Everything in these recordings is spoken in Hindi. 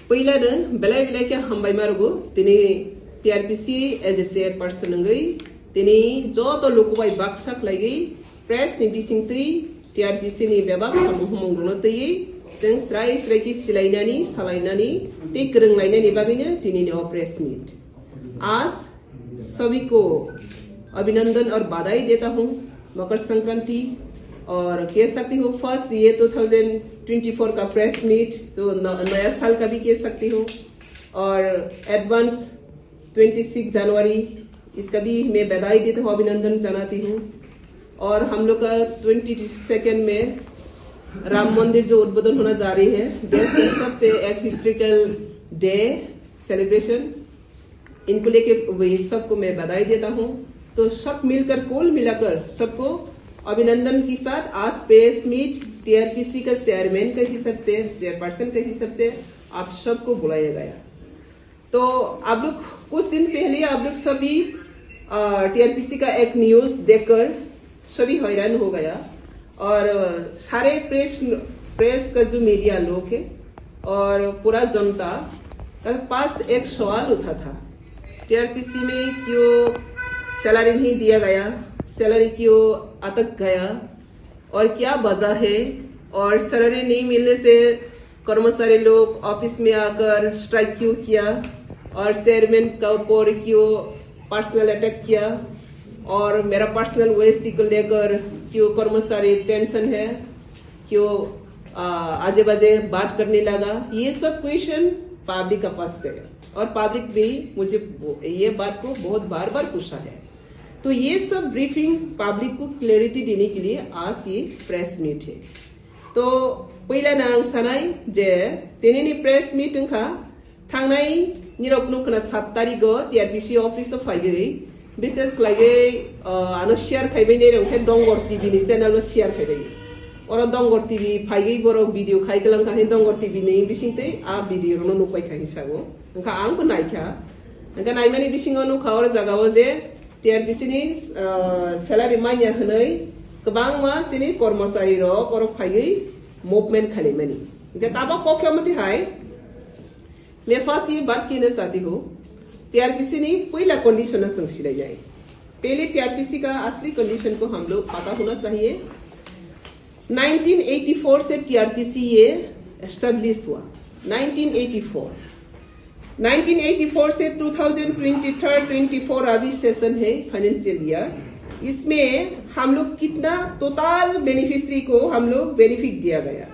Pailadan belai belai ke hambai marugo tini TRPC as a chairperson ngai tini joto lokubai baksak lagi press ni bisingtui TRPC ni bebak samuhumong runotui जों स्राय स्रायकी सिलायनानै सालायनानै ते गोरोंलायनायनि बागैनो दिनैनि प्रेस मीट। आज सभी को अभिनंदन और बधाई देता हूँ मकर संक्रांति और कह सकती हूँ फर्स्ट ये 2024 का प्रेस मीट तो नया साल का भी कह सकती हूँ और एडवांस 26 जनवरी इसका भी मैं बधाई देती हूँ अभिनंदन जनाती हूँ। और हम लोग का 22 में राम मंदिर जो उद्बोधन होना जा रही है देश में सबसे एक हिस्ट्रिकल डे सेलिब्रेशन इनको लेके वही सबको मैं बधाई देता हूँ। तो सब मिलकर कुल मिलाकर सबको अभिनंदन के साथ आज प्रेस मीट TRPC का चेयरमैन के हिसाब से चेयरपर्सन के हिसाब से आप सबको बुलाया गया। तो आप लोग कुछ दिन पहले आप लोग सभी TRPC का एक न्यूज देखकर सभी हैरान हो गया और सारे प्रेस का जो मीडिया लोग है और पूरा जनता का पास एक सवाल उठा था TRPC में क्यों सैलरी नहीं दिया गया, सैलरी क्यों अटक गया और क्या वजह है और सैलरी नहीं मिलने से कर्मचारी लोग ऑफिस में आकर स्ट्राइक क्यों किया और चेयरमैन का ऊपर क्यों पर्सनल अटैक किया और मेरा पर्सनल वेस्टी को लेकर क्यों कर्मचारी टेंशन है, क्यों आजे बाजे बात करने लगा। ये सब क्वेश्चन पब्लिक का पास गया और पब्लिक भी मुझे ये बात को बहुत बार बार पूछा है। तो ये सब ब्रीफिंग पब्लिक को क्लैरिटी देने के लिए आज ये प्रेस मीट है। तो पहिला ना आं सानाय जे दिनैनि प्रेस मीटिंखा थांनाय निरपनुखना 7 तारिखआव TRPC अफिसाव फैगै विशेष लगे आनो शेयर खाइबाय ने रंखे दंगर टीवी नि चैनल शेयर खाइबाय और दंगर टीवी फाइगै बर वीडियो खाइगलां खाहि दंगर टीवी नि बिसिंते आ वीडियो नो नुपाय खाहि सागो नखा आंखौ नायखा नखा नायमानि बिसिङाव नुखा और जागाव जे TRPC नि सैलारि माइया हनै गोबां मा सिनि कर्मचारी रक और फाइगै मूवमेंट खालिमानि नखा ताबा कोख्यामति हाय मैं फर्स्ट ये बात कहना चाहती हूँ TRPC ने पहला कंडीशन संसिला जाए। पहले TRPC का असली कंडीशन को हम लोग पता होना चाहिए। 1984 से TRPC ये एस्टेब्लिश हुआ 1984 से 2023-24 अभी सेशन है फाइनेंशियल ईयर। इसमें हम लोग कितना टोटल बेनिफिशियरी को हम लोग बेनिफिट दिया गया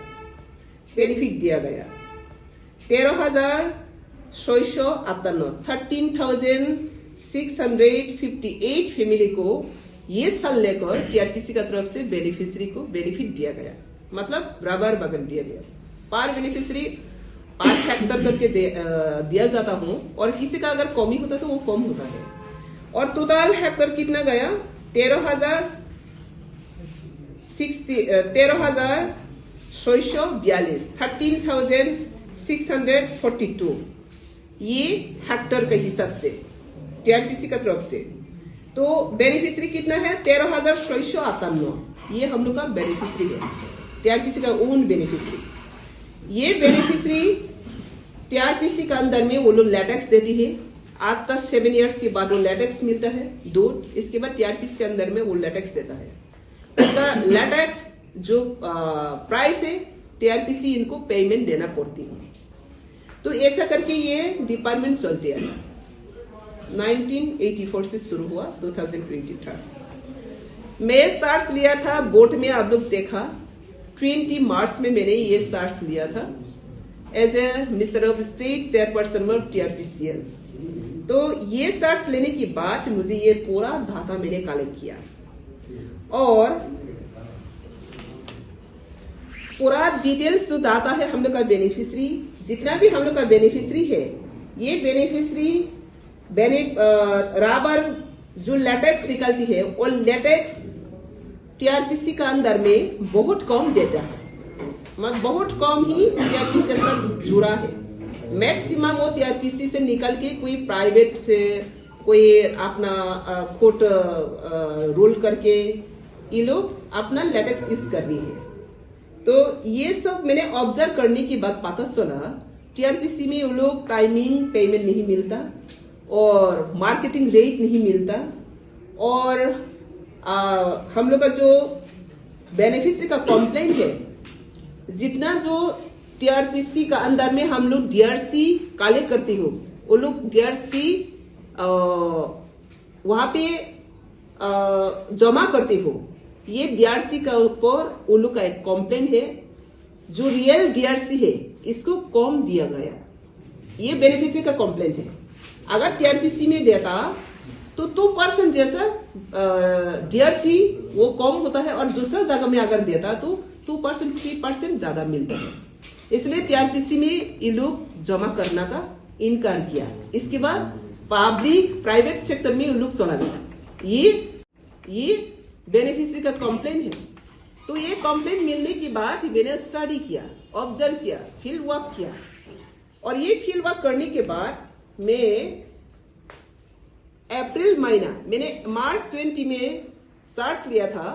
13,658 फैमिली को ये साल लेकर TRPC का तरफ से बेनिफिशियरी को बेनिफिट दिया गया, मतलब बराबर बगल दिया गया। पर बेनिफिशियरी 5 हेक्टर करके दिया जाता हूँ और किसी का अगर कमी होता तो वो कम होता है। और टोटल हेक्टर कितना गया 13,642 ये हेक्टर के हिसाब से TRPC का तरफ से। तो बेनिफिशियरी कितना है 13,658 ये हम लोग का बेनिफिशियरी है TRPC का ओन बेनिफिशियरी। ये बेनिफिशियरी TRPC का अंदर में वो लोग लेटेक्स देती है। आज तक 7 इयर्स के बाद वो लेटेक्स मिलता है दूध, इसके बाद TRPC के अंदर में वो लेटेक्स देता है। उसका लेटेक्स जो प्राइस है TRPC इनको पेमेंट देना पड़ती है। तो ऐसा करके ये डिपार्टमेंट चलते आया 1984 से शुरू हुआ 2023। मैं चार्ज लिया था बोर्ड में, आप लोग देखा 20 मार्च में मैंने ये चार्ज लिया था as a minister of state chairperson of TRPCL। तो ये चार्ज लेने के बाद मुझे ये पूरा डाटा मैंने कलेक्ट किया और पूरा डिटेल्स जो डाटा है हम लोग का बेनिफिशियरी जितना भी हम लोग का बेनिफिशियरी है ये बेनिफिशियरी रबर जो लेटेक्स निकलती है वो लेटेक्स TRPC का अंदर में बहुत कम देता है, मतलब बहुत कम ही TRPC के साथ जुड़ा है। मैक्सिमम वो TRPC से निकल के कोई प्राइवेट से कोई अपना कोर्ट रूल करके ये लोग अपना लेटेक्स यूज कर रही है। तो ये सब मैंने ऑब्जर्व करने के बाद पता चला टीआरपीसी में वो लोग टाइमिंग पेमेंट नहीं मिलता और मार्केटिंग रेट नहीं मिलता और हम लोग का जो बेनिफिशियरी का कंप्लेन है, जितना जो टीआरपीसी का अंदर में हम लोग डीआरसी कलेक्ट करते हो, वो लोग डीआरसी वहां पे जमा करते हो, ये डीआरसी का ऊपर वो लोग का एक कंप्लेन है। जो रियल डीआरसी है इसको कम दिया गया, ये बेनिफिशियरी का कंप्लेन है। अगर टीआरपीसी में देता तो 2% जैसा डीआरसी वो कम होता है और दूसरा जगह में अगर देता तो 2% 3% ज्यादा मिलता है। इसलिए टीआरपीसी में ये लोग जमा करना का इनकार किया। इसके बाद पब्लिक प्राइवेट सेक्टर में ये लोग चला गया। ये बेनिफिशियरी का कंप्लेन है। तो ये कंप्लेन मिलने के बाद मैंने स्टडी किया, ऑब्जर्व किया, फील्ड वर्क किया और ये फील्ड वर्क करने के बाद मैं अप्रैल महीना, मैंने मार्च 20 में सर्च लिया था।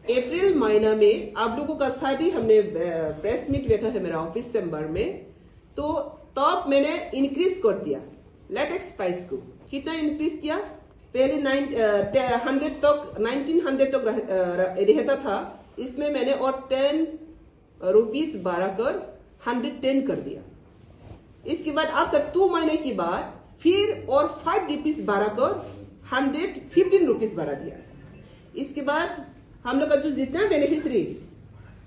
अप्रैल महीना में आप लोगों का साथ ही हमने प्रेस मीट बैठा है मेरा ऑफिस चैम्बर में, तो तब मैंने इंक्रीज कर दिया लेटेक्स प्राइस को। कितना इंक्रीज किया? पहले 1900 तक रहता था, इसमें मैंने और 10 रुपीज बढ़ाकर 110 कर दिया। इसके बाद आफ्टर 2 महीने के बाद फिर और 5 रुपीज बढ़ाकर 115 रुपीज बढ़ा दिया। इसके बाद हम लोग का जो जितना बेनिफिशियरी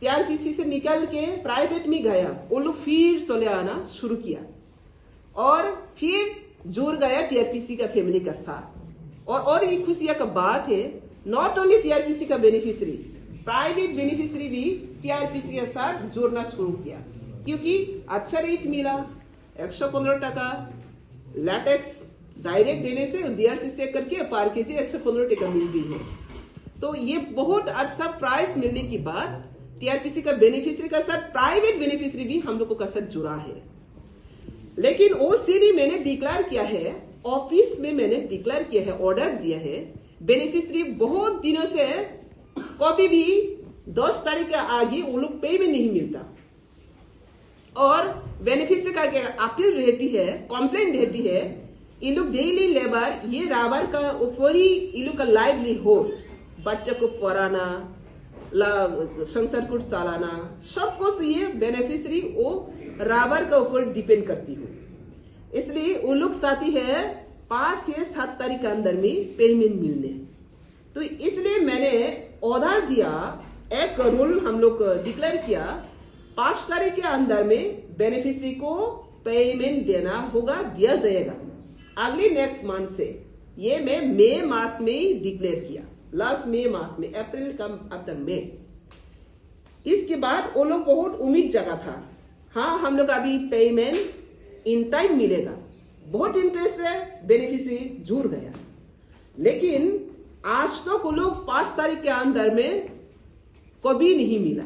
टीआरपीसी से निकल के प्राइवेट में गया, वो लोग फिर चले आना शुरू किया और फिर जुड़ गया टीआरपीसी का फैमिली का साथ। और भी खुशियां का बात है, नॉट ओनली टीआरपीसी का बेनिफिशियरी, प्राइवेट बेनिफिशियरी भी टीआरपीसी के साथ जुड़ना शुरू किया, क्योंकि अच्छा रेट मिला। 115 टका लैटेक्स डायरेक्ट देने से डीआरसी चेक करके पर केजी 115 टका मिल गई है। तो ये बहुत अच्छा प्राइस मिलने के बाद टीआरपीसी का बेनिफिशियरी का साथ प्राइवेट बेनिफिशियरी भी हम लोगों का साथ जुड़ा है। लेकिन उस दिन ही मैंने डिक्लेयर किया है, ऑफिस में मैंने डिक्लेयर किया है, ऑर्डर दिया है, बेनिफिशियरी बहुत दिनों से कभी भी 10 तारीख के आगे वो लोग पेमेंट नहीं मिलता और बेनिफिशियरी का अपील रहती है, कंप्लेंट रहती है, ये लोग डेली लेबर, ये राबर का ऊपर ही ये लोग का लाइवलीहुड, बच्चे को पढ़ाना, संसार को चलाना, सब कुछ ये बेनिफिशियरी वो राबर का ऊपर डिपेंड करती है। इसलिए वो लोग चाहती है 5 या 7 तारीख के अंदर में पेमेंट मिलने। तो इसलिए मैंने ऑर्डर दिया, एक रूल हम लोग डिक्लेयर किया, 5 तारीख के अंदर में बेनिफिशियरी को पेमेंट देना होगा, दिया जाएगा अगले नेक्स्ट मंथ से। ये मैं मई मास में ही डिक्लेयर किया, लास्ट मई मास में, अप्रैल कम आफ्टर मई। इसके बाद वो लोग बहुत उम्मीद जगा था, हाँ हम लोग अभी पेमेंट इन टाइम मिलेगा, बहुत इंटरेस्ट है, बेनिफिशियरी जुड़ गया। लेकिन आज तक वो लोग 5 तारीख के अंदर में कभी नहीं मिला,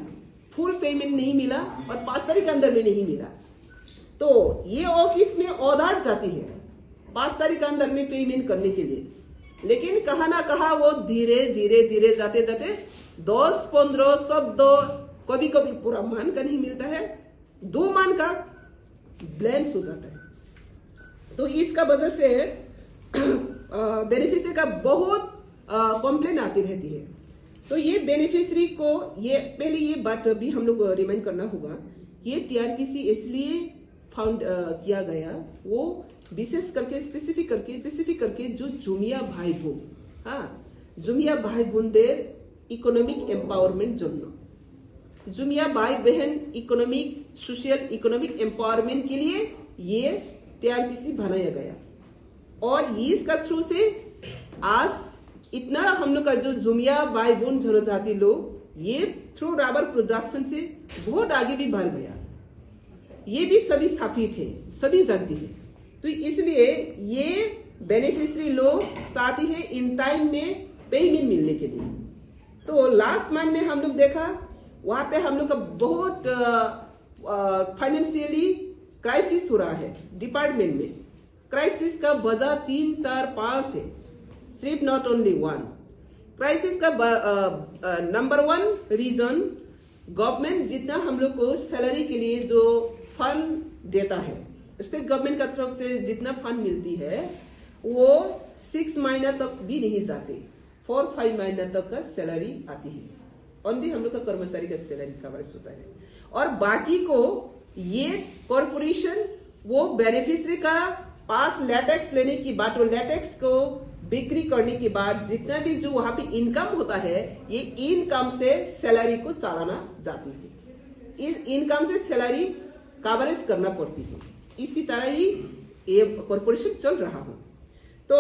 फुल पेमेंट नहीं मिला और 5 तारीख के अंदर में नहीं मिला। तो ये ऑफिस में ऑर्डर जाती है 5 तारीख के अंदर में पेमेंट करने के लिए, लेकिन कहा ना कहा वो धीरे धीरे जाते 10, 15, 14, कभी कभी पूरा मान का नहीं मिलता है, 2 मान का ब्लैंस हो जाता है। तो इसका वजह से बेनिफिशियरी का बहुत कंप्लेन आती रहती है। तो ये बेनिफिशियरी को, ये पहले ये बात भी हम लोग रिमाइंड करना होगा, ये टीआरपीसी इसलिए फाउंड किया गया, वो विशेष करके स्पेसिफिक करके जो जुमिया भाई बोन, हाँ जुमिया भाई बोनদের इकोनॉमिक एम्पावरमेंट জন্য, जुमिया भाई बहन इकोनॉमिक सोशल इकोनॉमिक एम्पावरमेंट के लिए ये टीआरपीसी बनाया गया। और इसका थ्रू से आज इतना हम लोग का जो जुमिया भाई बोन जनजाति लोग, ये थ्रू रबर प्रोडक्शन से बहुत आगे भी बढ़ गया, ये भी सभी स्थापित है, सभी जानती है। तो इसलिए ये बेनिफिशियरी लोग चाहती है इन टाइम में पेमेंट मिलने के लिए। तो लास्ट मंथ में हम लोग देखा, वहां पे हम लोग का बहुत फाइनेंशियली क्राइसिस हो रहा है डिपार्टमेंट में। क्राइसिस का वजह 3, 4, 5 है, सिर्फ नॉट ओनली 1। क्राइसिस का नंबर 1 रीजन, गवर्नमेंट जितना हम लोग को सैलरी के लिए जो फंड देता है स्टेट गवर्नमेंट का तरफ से जितना फंड मिलती है वो 6 महीना तक भी नहीं जाते, 4-5 महीना तक का सैलरी आती है। ओनली हम लोग का कर्मचारी का सैलरी कवरेज होता है। और बाकी को ये कॉर्पोरेशन वो बेनिफिशियरी का पास लेटेक्स लेने की बाद, वो लेटेक्स को बिक्री करने के बाद जितना भी जो वहां पे इनकम होता है, ये इनकम से सैलरी को चलाना जाती है। इस इनकम से सैलरी कवरेज करना पड़ती है। इसी तरह ही ये कॉर्पोरेशन चल रहा हो। तो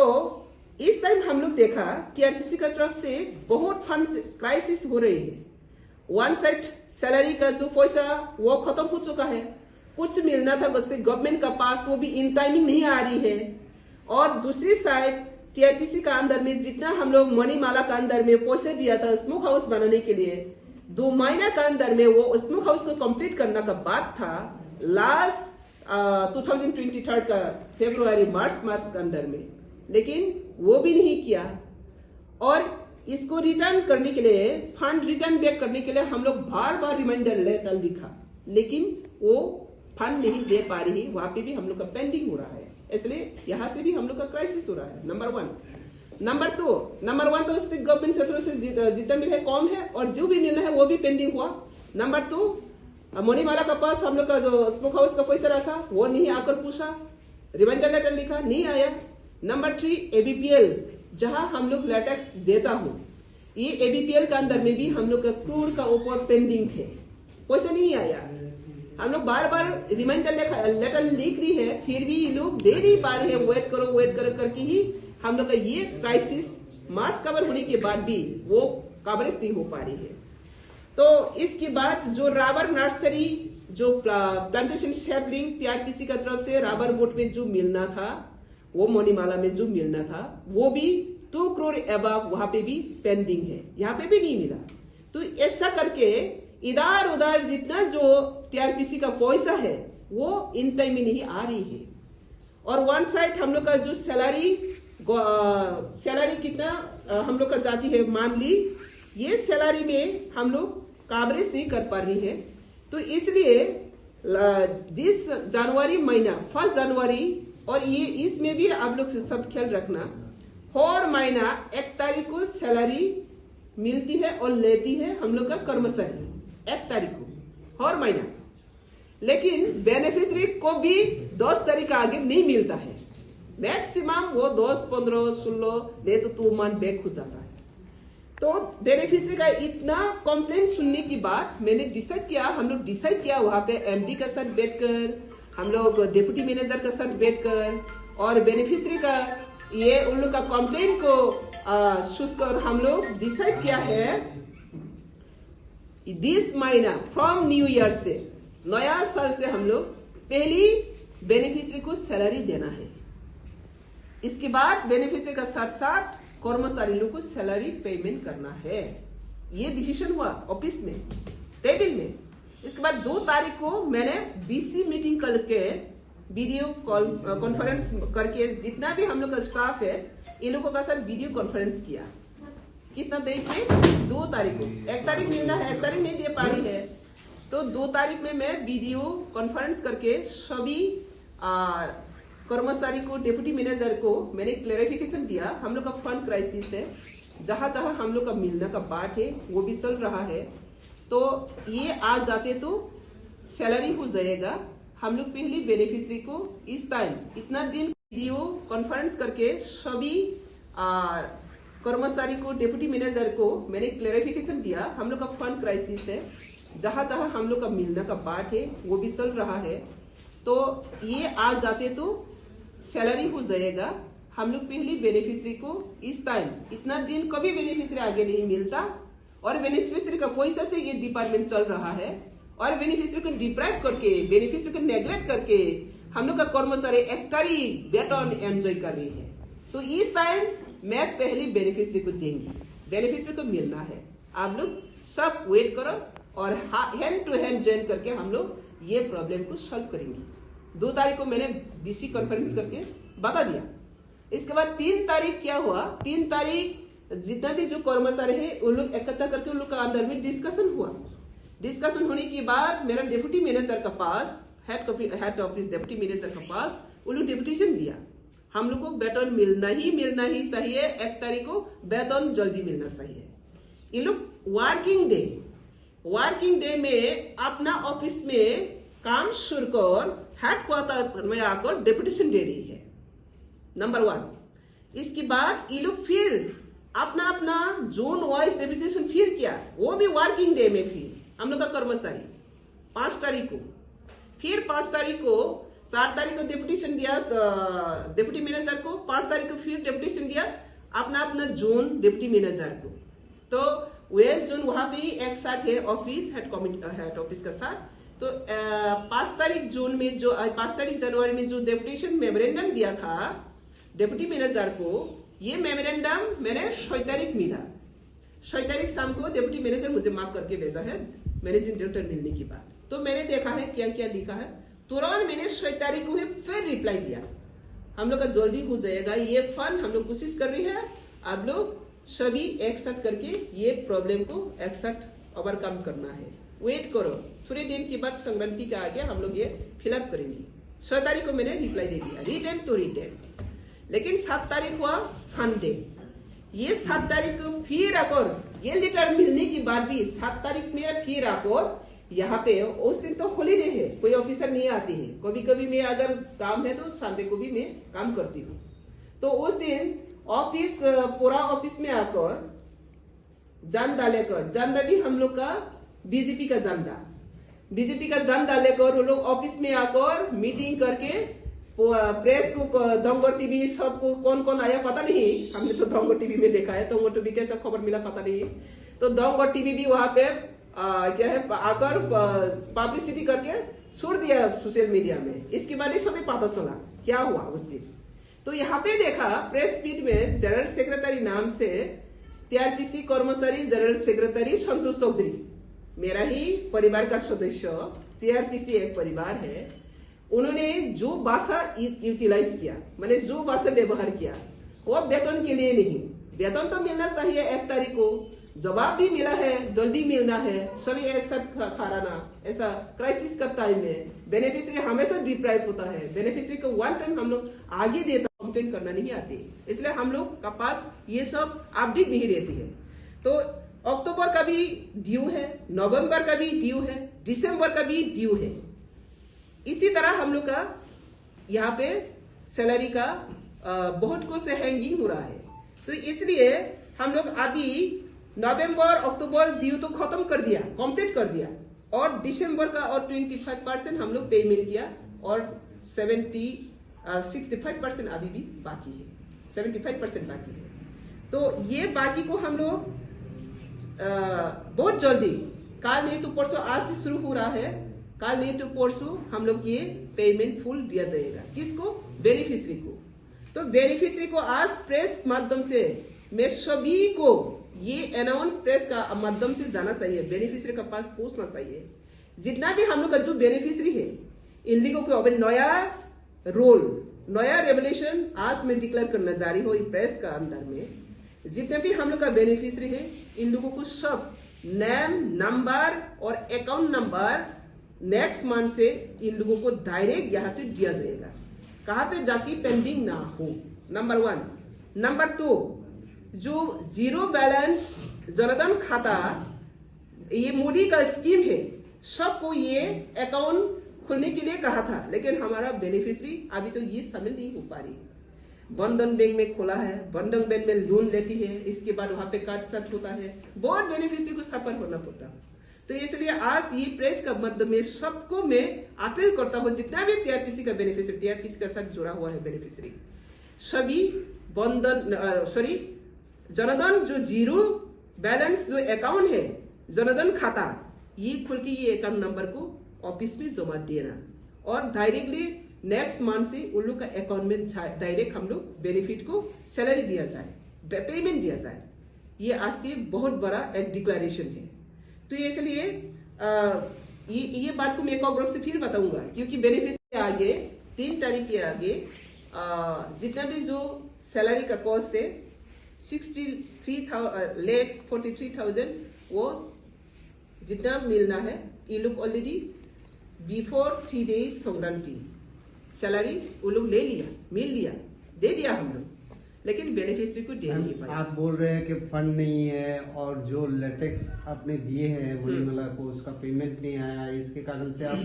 इस टाइम हम लोग देखा टीआरपीसी का तरफ से बहुत फंड क्राइसिस हो रही है। वन साइड सैलरी का जो पैसा वो खत्म हो चुका है, कुछ मिलना था बस गवर्नमेंट का पास वो भी इन टाइमिंग नहीं आ रही है। और दूसरी साइड टीआरपीसी का अंदर में जितना हम लोग मणिमाला का अंदर में पैसे दिया था स्मोक हाउस बनाने के लिए, 2 महीना का अंदर में वो स्मोक हाउस को कंप्लीट करने का बात था लास्ट 2023 का फरवरी मार्च के अंदर में, लेकिन वो भी नहीं किया। और इसको रिटर्न करने के लिए, फंड रिटर्न बैक करने के लिए हम लोग बार बार रिमाइंडर लेटर लिखा, लेकिन वो फंड नहीं दे पा रही। वहां पे भी हम लोग का पेंडिंग हो रहा है, इसलिए यहां से भी हम लोग का क्राइसिस हो रहा है। नंबर 1। नंबर 1 तो स्टेट गवर्नमेंट से तरफ से जितना मिला है कम है, और जो भी मिलना है वो भी पेंडिंग हुआ। नंबर 2, मणिमाला का पास हम लोग का जो स्मोक हाउस का पैसा रखा वो नहीं आकर पूछा, रिमाइंडर लेटर लिखा, नहीं आया। नंबर 3, एबीपीएल जहां हम लोग लेटेक्स देता हूं, ये एबीपीएल का अंदर में भी हम लोग का करोड़ का ऊपर पेंडिंग है, पैसा नहीं आया। हम लोग बार बार रिमाइंडर लेटर लिख रही है, फिर भी ये लोग दे नहीं पा रहे हैं। वेट करो करके ही हम लोग का ये क्राइसिस मास कवर होने के बाद भी वो कवरेज नहीं हो पा रही है। तो इसके बाद जो रबर नर्सरी, जो प्लांटेशन सैपलिंग टीआरपीसी का तरफ से रबर बोट में जो मिलना था, वो मणिमाला में जो मिलना था, वो भी 2 करोड़ अबव वहां पे भी पेंडिंग है, यहाँ पे भी नहीं मिला। तो ऐसा करके इधर उधर जितना जो टीआरपीसी का पैसा है वो इन टाइम में नहीं आ रही है। और वन साइड हम लोग का जो सैलरी कितना हम लोग का जाती है मंथली, ये सैलरी में हम लोग कवरेज नहीं कर पा रही है। तो इसलिए 1 जनवरी और ये इसमें भी आप लोग सब ख्याल रखना, हर महीना 1 तारीख को सैलरी मिलती है और लेती है हम लोग का कर्मचारी 1 तारीख को हर महीना, लेकिन बेनिफिशियरी को भी 10 तारीख आगे नहीं मिलता है। मैक्सिमम वो 10, 15, 16 नहीं तो 2 मंथ बैक हो जाता है। तो बेनिफिशियरी का इतना कंप्लेंट सुनने के बाद मैंने हम लोग डिसाइड किया वहां पे एमडी का साथ बैठकर, हम लोग डिप्टी मैनेजर का साथ बैठकर और बेनिफिशियरी का ये उन लोग का कंप्लेंट को सुनकर हम लोग डिसाइड किया है दिस महीना फ्रॉम न्यू ईयर से, नया साल से हम लोग पहली बेनिफिशियरी को सैलरी देना है। इसके बाद बेनिफिशियरी का साथ साथ कर्मचारी लोग को सैलरी पेमेंट करना है। ये डिसीजन हुआ ऑफिस में, टेबल में। इसके बाद 2 तारीख को मैंने बीसी मीटिंग करके वीडियो कॉल कॉन्फ्रेंस करके जितना भी हम लोग का स्टाफ है इन लोगों का साथ वीडियो कॉन्फ्रेंस किया। कितना तारीख में? 2 तारीख को। 1 तारीख मिलना है, 1 तारीख नहीं दे पा रही है, तो 2 तारीख में मैं वीडियो कॉन्फ्रेंस करके सभी कर्मचारी को, डिप्टी मैनेजर को मैंने क्लेरिफिकेशन दिया। हम लोग का फंड क्राइसिस है, जहां जहां हम लोग का मिलने का बात है वो भी चल रहा है, तो ये आ जाते तो सैलरी हो जाएगा। हम लोग पहली बेनिफिशियरी को इस टाइम इतना दिन वीडियो कॉन्फ्रेंस करके सभी कर्मचारी को, डिप्टी मैनेजर को मैंने क्लेरिफिकेशन दिया। हम लोग का फंड क्राइसिस है, जहां जहां हम लोग का मिलने का बात है वो भी चल रहा है, तो ये आ जाते तो सैलरी हो जाएगा। हम लोग पहली बेनिफिशियरी को इस टाइम इतना दिन कभी बेनिफिशियरी आगे नहीं मिलता, और बेनिफिशियरी का पैसा से ये डिपार्टमेंट चल रहा है, और बेनिफिशियरी को डिप्राइव करके, बेनिफिशियरी को नेग्लेक्ट करके हम लोग का कर्मचारी 1 तारीख वेतन एंजॉय कर रही है। तो इस टाइम मैं पहली बेनिफिशियरी को देंगी, बेनिफिशियरी को मिलना है। आप लोग सब वेट करो और हैंड टू हैंड ज्वाइन करके हम लोग ये प्रॉब्लम को सॉल्व करेंगे। 2 तारीख को मैंने बीसी कॉन्फ्रेंस करके बता दिया। इसके बाद 3 तारीख क्या हुआ, 3 तारीख जितना भी जो कर्मचारी है उन लोग इकट्ठा करके उन लोग का अंदर में डिस्कशन हुआ। डिस्कशन होने के बाद मेरा डिप्टी मैनेजर के पास हेड ऑफिस डिप्टी मैनेजर के पास वो लोग डिप्यूटेशन दिया, हम लोग को वेतन मिलना ही चाहिए, 1 तारीख को वेतन जल्दी मिलना चाहिए। ये लोग वर्किंग डे में अपना ऑफिस में काम शुरू कर हेडक्वार्टर में आकर डिप्यूटेशन दे रही है, नंबर 1। इसके बाद ये लोग फिर अपना जोन वाइज डिप्यूटेशन फिर किया, वो भी वर्किंग डे में। फिर हम लोग का कर्मचारी 5 तारीख को, फिर 5 तारीख को 7 तारीख को डिप्यूटेशन दिया डिप्टी मैनेजर को, 5 तारीख को फिर डिप्यूटेशन दिया अपना जोन डिप्टी मैनेजर को। तो वेस्ट जोन वहां पे एक साथ है ऑफिस हेड ऑफिस का साथ। तो 5 तारीख जून में जो 5 तारीख जनवरी में जो डिप्यूटेशन मेमोरेंडम दिया था डिप्टी मैनेजर को, ये मेमोरेंडम मैंने 6 तारीख मिला। 6 तारीख शाम को डिप्टी मैनेजर मुझे मार्क करके भेजा है मैनेजिंग डायरेक्टर मिलने के बाद। तो मैंने देखा है क्या क्या लिखा है, तुरंत मैंने 6 तारीख को ही फिर रिप्लाई दिया, हम लोग का जल्दी हो जाएगा ये फंड, हम लोग कोशिश कर रही है, आप लोग सभी एक साथ करके ये प्रॉब्लम को एक साथ ओवरकम करना है, वेट करो, थोड़े दिन के बाद संक्रांति का आगे हम लोग ये फिलअप करेंगे। 6 तारीख को मैंने रिप्लाई दे दिया, रिटर्न टू रिटर्न। लेकिन 7 तारीख हुआ संडे, ये 7 तारीख को फिर आकर ये लेटर मिलने के बाद भी 7 तारीख में फिर आकर यहाँ पे, उस दिन तो हॉलीडे है, कोई ऑफिसर नहीं आती है, कभी कभी मैं अगर काम है तो संडे को भी मैं काम करती हूँ। तो उस दिन ऑफिस पूरा ऑफिस में आकर जानदा लेकर, जानदा भी हम लोग का बीजेपी का जानदा लेकर वो लोग ऑफिस में आकर मीटिंग करके प्रेस को, दंगर टीवी सबको कौन कौन आया पता नहीं, हमने तो दंगर टीवी में देखा है, दंगर टीवी कैसा खबर मिला पता नहीं। तो दंगर टीवी भी वहां पे क्या है आकर पब्लिसिटी करके छोड़ दिया सोशल मीडिया में। इसके बाद सभी पता चला क्या हुआ उस दिन। तो यहाँ पे देखा प्रेस फीड में जनरल सेक्रेटरी नाम से टीआरपीसी कर्मचारी जनरल सेक्रेटरी संतोष चौधरी, मेरा ही परिवार का सदस्य, टीआरपीसी एक परिवार है, उन्होंने जो भाषा यूटिलाइज किया, मैंने जो भाषा व्यवहार किया, वो वेतन के लिए नहीं, वेतन तो मिलना चाहिए 1 तारीख को, जवाब भी मिला है, जल्दी मिलना है, सभी एक साथ खाना, ऐसा क्राइसिस का टाइम में बेनिफिशियरी हमेशा डिप्राइव होता है, बेनिफिशियरी को 1 टाइम हम लोग आगे देता, कंप्लेन करना नहीं आती, इसलिए हम लोग का पास ये सब अपडेट नहीं रहती है। तो अक्टूबर का भी ड्यू है, नवंबर का भी ड्यू है, दिसंबर का भी ड्यू है। इसी तरह हम लोग का यहाँ पे सैलरी का बहुत कुछ हैंगिंग हो रहा है। तो इसलिए हम लोग अभी नवंबर अक्टूबर ड्यू तो खत्म कर दिया, कंप्लीट कर दिया, और दिसंबर का और 25% हम लोग पेमेंट किया, और 65% अभी भी बाकी है, 75% बाकी है। तो ये बाकी को हम लोग बहुत जल्दी, कल नहीं तो परसों, आज से शुरू हो रहा है, कल नहीं तो परसों हम लोग ये पेमेंट फुल दिया जाएगा। किसको? बेनिफिशियरी को। तो बेनिफिशियरी को आज प्रेस माध्यम से मैं सभी को ये अनाउंस प्रेस का माध्यम से जाना चाहिए, बेनिफिशियरी का पास पहुंचना चाहिए। जितना भी हम लोग का जो बेनिफिशियरी है, इन लोगों को अब नया रोल, नया रेवल्यूशन आज मैं डिक्लेयर करना जा रही हूँ प्रेस का अंदर में। जितने भी हम लोग का बेनिफिशियरी है, इन लोगों को सब नेम, नंबर और अकाउंट नंबर नेक्स्ट मंथ से इन लोगों को डायरेक्ट यहां से दिया जाएगा, कहां पे जाके पेंडिंग ना हो, नंबर 1। नंबर 2, जो जीरो बैलेंस जनधन खाता, ये मोदी का स्कीम है, सबको ये अकाउंट खोलने के लिए कहा था, लेकिन हमारा बेनिफिशियरी अभी तो ये शामिल नहीं हो पा रही। बंधन बैंक में खोला है, बंधन बैंक में लोन लेती है, इसके बाद वहां पे कार्ड सेट होता है, बहुत बेनिफिशियरी को सफर होना पड़ता। तो इसलिए आज ये प्रेस का मध्य में सबको मैं अपील करता हूँ, जितना भी टीआरपीसी का बेनिफिशियरी, टीआरपीसी के साथ जुड़ा हुआ है बेनिफिशियरी, सभी बंधन जनधन जो जीरो बैलेंस जो अकाउंट है, जनधन खाता, ये खोल के ये अकाउंट नंबर को ऑफिस में जमा देना, और डायरेक्टली नेक्स्ट मंथ से उन लोग का अकाउंट में डायरेक्ट हम लोग बेनिफिट को सैलरी दिया जाए, पेमेंट दिया जाए। ये आज के बहुत बड़ा एक डिक्लेरेशन है। तो इसलिए ये बात को मैं एक और से फिर बताऊंगा, क्योंकि बेनिफिट के आगे 3 तारीख के आगे जितना भी जो सैलरी का कॉस्ट है 63,43,000 वो जितना मिलना है, ये लोग already before 3 days Sankranti salary वो लोग ले लिया, मिल लिया, दे दिया हम लोग, लेकिन बेनिफिशियरी को दे नहीं पाए। आप बोल रहे हैं कि फंड नहीं है और जो लेटेक्स आपने दिए हैं मणिमाला को उसका पेमेंट नहीं आया, इसके कारण से आप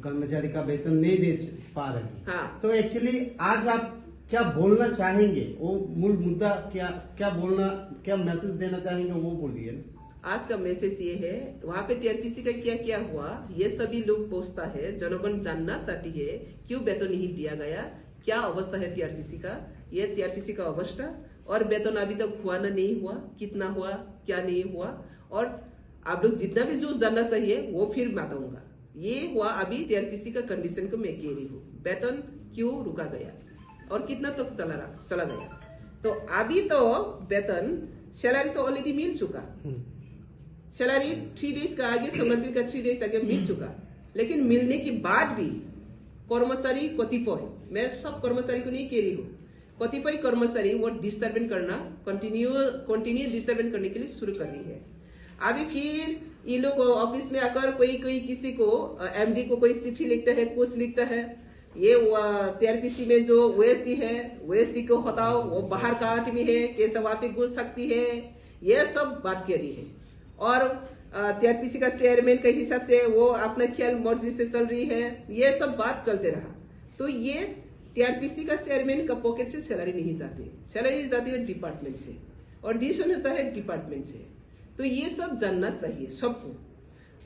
कर्मचारी का वेतन नहीं दे पा रहे हैं। हाँ। तो एक्चुअली आज आप क्या बोलना चाहेंगे, वो मूल मुद्दा क्या मैसेज देना चाहेंगे वो बोलिए। आज का मैसेज ये है, वहाँ पे टीआरपीसी का क्या क्या हुआ ये सभी लोग पूछता है, जनगण जानना चाहती है क्यों वेतन नहीं दिया गया, क्या अवस्था है टीआरपीसी का, ये टीआरपीसी का अवस्था, और वेतन अभी तक हुआ ना नहीं हुआ, कितना हुआ क्या नहीं हुआ, और आप लोग जितना भी जो जानना चाहिए वो फिर बताऊंगा। ये हुआ अभी टीआरपीसी का कंडीशन को मैं कह रही हूँ, वेतन क्यों रुका गया और कितना तक चला गया। तो अभी तो वेतन सैलरी तो ऑलरेडी मिल चुका, सैलरी 3 days का आगे, संक्रांति का 3 days आगे मिल चुका, लेकिन मिलने के बाद भी कर्मचारी कतिपय, मैं सब कर्मचारी को नहीं कह रही हूँ, कतिपय कर्मचारी वो डिस्टर्बेंट करना कंटिन्यू डिस्टर्बेंट करने के लिए शुरू कर रही है। अभी फिर ये लोग ऑफिस में आकर कोई किसी को एमडी को कोई चिट्ठी लिखता है, कुछ लिखता है, ये टीआरपीसी में जो ओएसडी है ओएसडी को हटाओ, वो बाहर का आदमी है कैसे वहां पे घुस सकती है, ये सब बात कह रही है। और टीआरपीसी का चेयरमैन के हिसाब से वो अपना ख्याल मर्जी से चल रही है, ये सब बात चलते रहा। तो ये टीआरपीसी का चेयरमैन का पॉकेट से सैलरी नहीं जाती, सैलरी जाती है डिपार्टमेंट से और डिसीजन होता है डिपार्टमेंट से। तो ये सब जानना चाहिए सबको,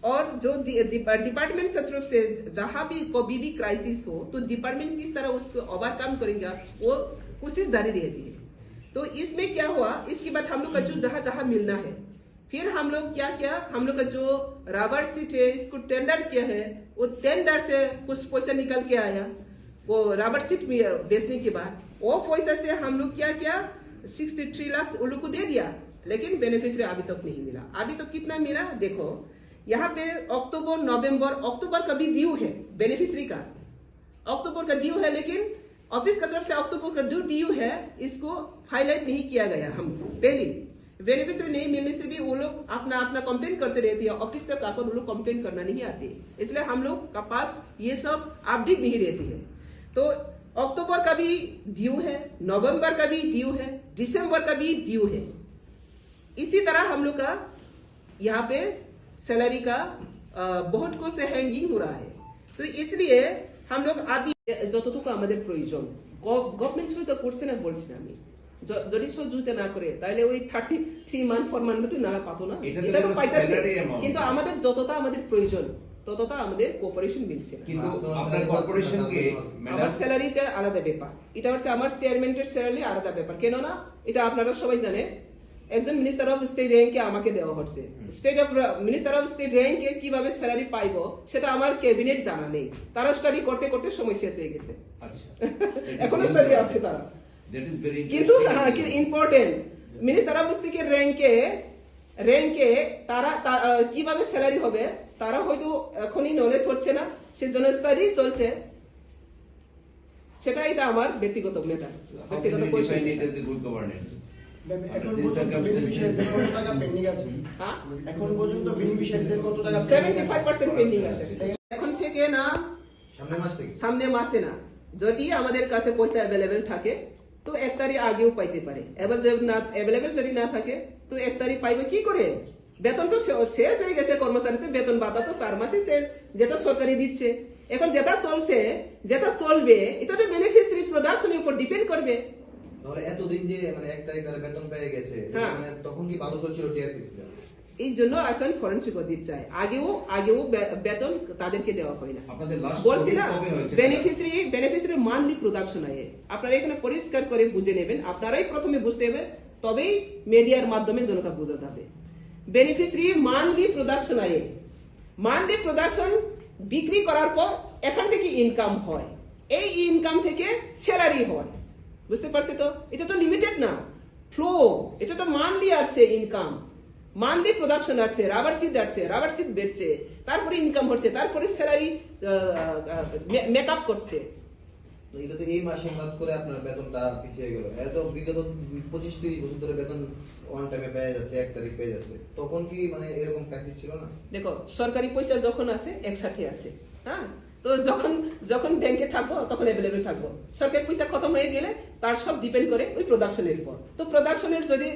और जो डिपार्टमेंट से तरफ से जहां भी कभी भी क्राइसिस हो तो डिपार्टमेंट किस तरह उसको ओवरकम करेंगे वो कोशिश जारी रहती है। तो इसमें क्या हुआ, इसके बाद हम लोग का जो जहां जहां मिलना है, फिर हम लोग क्या किया, हम लोग का जो रबर सीट है इसको टेंडर किया है, वो टेंडर से कुछ पैसा निकल के आया, वो रबर सीट बेचने के बाद वो पैसा से हम लोग क्या किया 63 लाख उन लोग को दे दिया, लेकिन बेनिफिशियरी अभी तक नहीं मिला। अभी तो कितना मिला देखो, यहाँ पे अक्टूबर का भी ड्यू है, बेनिफिशियरी का अक्टूबर का ड्यू है, लेकिन ऑफिस की तरफ से अक्टूबर का ड्यू है, इसको हाईलाइट नहीं किया गया। हम पहले बेनिफिशियरी नहीं मिलने से भी वो लोग अपना कंप्लेन करते रहती है, ऑफिस तक आकर वो लोग कंप्लेन करना नहीं आती, इसलिए हम लोग का पास ये सब अपडेट नहीं रहती है। तो अक्टूबर का भी ड्यू है, नवंबर का भी ड्यू है, दिसंबर का भी ड्यू है। इसी तरह हम लोग का यहाँ पे सैलरी का बहुत कुछ हैंगिंग हो रहा है। तो इसलिए हम लोग अभी যতটুকু আমাদের প্রয়োজন গভর্নমেন্ট শুধু করছে না, বলছি না আমি, যদি সহযোগিতা না করে তাহলে ওই 33 মান 4 মান তো না পাতো না, এটা তো পাইতেছে, কিন্তু আমাদের যতটা আমাদের প্রয়োজন ততটা আমাদের কোঅপারেশন মিলছে। কিন্তু আপনার কর্পোরেশনকে আমার স্যালারিটা আলাদা ব্যাপার, এটা হচ্ছে আমার চেয়ারম্যানের স্যালারি আলাদা ব্যাপার। কেননা এটা আপনারা সবাই জানেন, একজন মিনিস্টার অফ স্টেট র্যাঙ্কে আমাকে দেওয়া হচ্ছে, মিনিস্টার অফ স্টেট র্যাঙ্কে কিভাবে স্যালারি পাইবো সেটা আমার ক্যাবিনেট জানা নেই, তারা স্টাডি করতে করতে সময় শেষ হয়ে গেছে, এখনো স্টাডি আছে তারা। কিন্তু ইম্পর্টেন্ট মিনিস্টার অফ স্টেটের র্যাঙ্কে তারা কিভাবে স্যালারি হবে তারা হয়তো এখনই নলেজ হচ্ছে না, সেজন্য স্টাডি চলছে, সেটাই এটা আমার ব্যক্তিগত ম্যাটার, ব্যক্তিগত পয়সা। এখন পর্যন্ত বেনিফিশিয়ারিদের কত টাকা 75% পেন্ডিং আছে। এখন থেকে না, সামনে মাসে না, যদি আমাদের কাছে পয়সা অ্যাভেলেবেল থাকে তো 1 তারিখ আগেও পাইতে পারে, এবার যদি না অ্যাভেলেবেল যদি না থাকে তো 1 তারিখ পাইবে কি করে? বেতন তো শেষ হয়ে গেছে, কর্মচারীতে বেতন ভাতা তো 4 মাসে শেষ, যেটা সরকারি দিচ্ছে। এখন যেটা চলছে যেটা চলবে এটা তো বেনিফিশিয়ারি প্রোডাকশনের উপর ডিপেন্ড করবে। এতদিন যে মানে 1 তারিখ তারা বেতন পেয়ে গেছে, মানে তখন কি ভালো চলছিল টিআরপিসি? এই জন্য এখন ফরেন্সিক অডিট চাই, আগেও বেতন তাদেরকে দেওয়া হয় না। বলছি না, বেনিফিশিয়ারি মান্থলি প্রোডাকশন আয় আপনারা এখানে পরিষ্কার করে বুঝে নেবেন, আপনারাই প্রথমে বুঝতে হবে, তবেই মিডিয়ার মাধ্যমে জনতা বোঝা যাবে। বেনিফিশিয়ারি মান্থলি প্রোডাকশন আয়, মান্থলি প্রোডাকশন বিক্রি করার পর এখান থেকে ইনকাম হয়, এই ইনকাম থেকে স্যালারি হয়, বুঝতে পারছি তো? এটা তো লিমিটেড না, ফ্লো, এটা তো মান্থলি আছে ইনকাম, মান্থলি প্রোডাকশন আছে, রাবার সিট বেচছে, তারপরে ইনকাম হচ্ছে, তারপরে স্যালারি মেকআপ করছে। এটা তো এই মাসে হঠাৎ করে আপনার বেতনটা পিছিয়ে গেল, এত বিগত 25-30 বছর ধরে বেতন ওয়ান টাইমে পেয়ে যাচ্ছে, 1 তারিখ পেয়ে যাচ্ছে, তখন কি মানে এরকম ক্রাইসিস ছিল না? দেখো সরকারি পয়সা যখন আসে একসাথে আসে, হ্যাঁ, তো যখন যখন ব্যাংকে থাকবো তখন অ্যাভেলেবেল থাকবো। সরকারি পয়সা খতম হয়ে গেলে তার সব ডিপেন্ড করে ওই প্রোডাকশনের উপর। তো প্রোডাকশনের যদি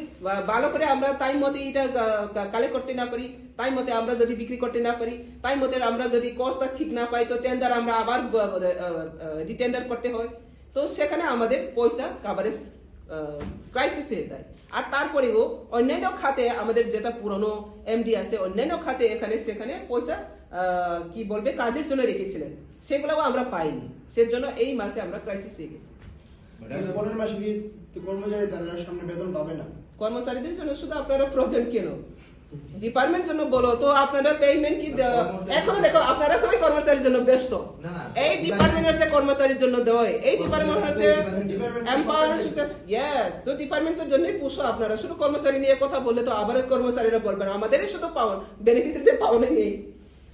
ভালো করে আমরা টাইম মতে এটা কালেক্ট করতে না পারি, টাইম মতে আমরা যদি বিক্রি করতে না পারি, টাইম মতে আমরা যদি কস্টটা ঠিক না পাই, তো টেন্ডার আমরা আবার রিটেন্ডার করতে হয়। তো সেখানে আমাদের পয়সা কাভারেজ ক্রাইসিস হয়ে যায়। আর তারপরেও অন্যান্য খাতে আমাদের যেটা পুরনো এমডি আছে, অন্যান্য খাতে এখানে সেখানে পয়সা কি বলবে কাজের জন্য রেখেছিলেন, সেগুলোও আমরা পাইনি। সেজন্য এই মাসে আমরা ক্রাইসিস হয়ে গেছি। পরের মাসে কি কর্মচারী তারা সামনে বেতন পাবে না? কর্মচারীদের জন্য শুধু আপনারা প্রবলেম কেন? ডিপার্টমেন্ট জন্য বলো তো, আপনারা পেমেন্ট কি এখনো দেখো আপনারা সবাই কর্মচারীর জন্য ব্যস্ত। এই ডিপার্টমেন্টের যে কর্মচারীর জন্য দেয়, এই ডিপার্টমেন্ট হচ্ছে এমপাওয়ার ইয়েস, তো ডিপার্টমেন্টের জন্যই পুষো আপনারা। শুধু কর্মচারী নিয়ে কথা বললে তো আবার কর্মচারীরা বলবেন আমাদেরই শুধু পাওয়া, বেনিফিশিয়ারিদের পাওয়া নেই।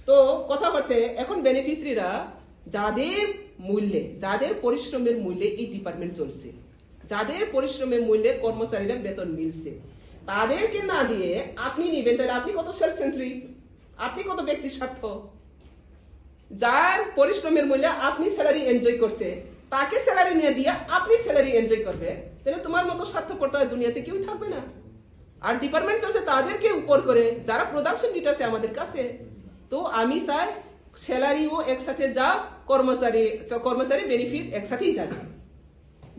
তো কথা হচ্ছে এখন বেনিফিশিয়ারিরা যাদের মূল্যে, যাদের পরিশ্রমের মূল্যে এই ডিপার্টমেন্ট চলছে, যাদের পরিশ্রমের মূল্যে কর্মচারীরা বেতন মিলছে, তাদেরকে না দিয়ে আপনি নিবেন, তাহলে আপনি কত সেলফ সেন্ট্রিক, আপনি কত ব্যক্তি স্বার্থ। যার পরিশ্রমের মূল্যে আপনি স্যালারি এনজয় করছে, তাকে স্যালারি নিয়ে দিয়ে আপনি স্যালারি এনজয় করবে, তাহলে তোমার মতো স্বার্থপরতা দুনিয়াতে কেউ থাকবে না। আর ডিপার্টমেন্ট চলছে তাদেরকে উপর করে, যারা প্রোডাকশন দিতেছে আমাদের কাছে। তো আমি চাই স্যালারিও একসাথে যা, কর্মচারী বেনিফিট একসাথেই যাবে,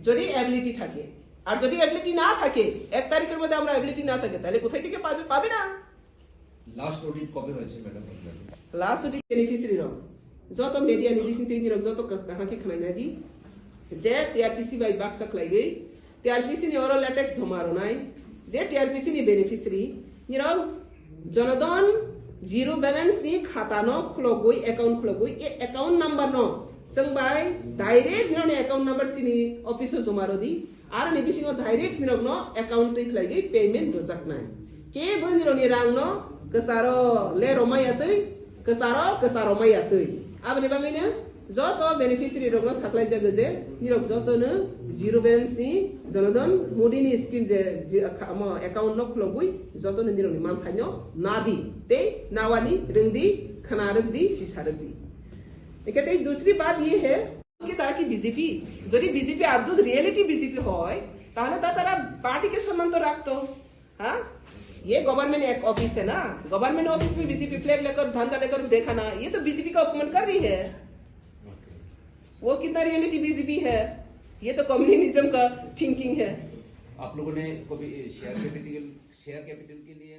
যদি অ্যাবিলিটি থাকে। আর যদি অ্যাবিলিটি না থাকে, 1 তারিখের মধ্যে আমরা অ্যাবিলিটি না থাকে, তাহলে কোথায় থেকে পাবে না। লাস্ট অডিট কবে হয়েছে madam? Last audit beneficiary rock যত মিডিয়া নিদিসিন তিনি রক যত কাহাকে খানাই দি যে টিআরপিসি বাই বাক্সা খাই গই, টিআরপিসি ni oral latex জমারো নাই, যে টিআরপিসি ni বেনিফিশিয়ারি ni রক জনদন জিরো ব্যালেন্স ni খাতা ন খুলগই, অ্যাকাউন্ট খুলগই, এ অ্যাকাউন্ট নাম্বার ন संबाय डायरेक्ट निरने अकाउंट नंबर सिनी ऑफिसो जमारो दी आर नि बिसिङो डायरेक्ट निरनो अकाउंट दै खलाइगै पेमेंट रोजाकनाय के बो निरनि रांनो कसारो ले रमायातै कसारो मायातै आबनि बाङैनो जत बेनिफिशियरी रगनो साख्लाय जागो जे निरक जतनो जिरो बैलेंस नि जनधन मोदिनि स्किम जे अकाउंट न खुलगुइ जतनो निरनि मानखान्यो नादी ते नावानी रंदी खना रंदी सिसा रंदी। कहते हैं दूसरी बात ये है कि ताकि बीजेपी যদি বিজেপি আদৌ রিয়েলিটি বিজেপি হয় তাহলে তারা পার্টি के सम्मान तो रखतो। हाँ, ये गवर्नमेंट एक ऑफिस है ना, गवर्नमेंट ऑफिस में बीजेपी फ्लैग लेकर झंडा लेकर देखा ना, ये तो बीजेपी का अपमान कर रही है। वो कितना रियलिटी बीजेपी है, ये तो कम्युनिज्म का थिंकिंग है। आप लोगों ने कभी शेयर कैपिटल के लिए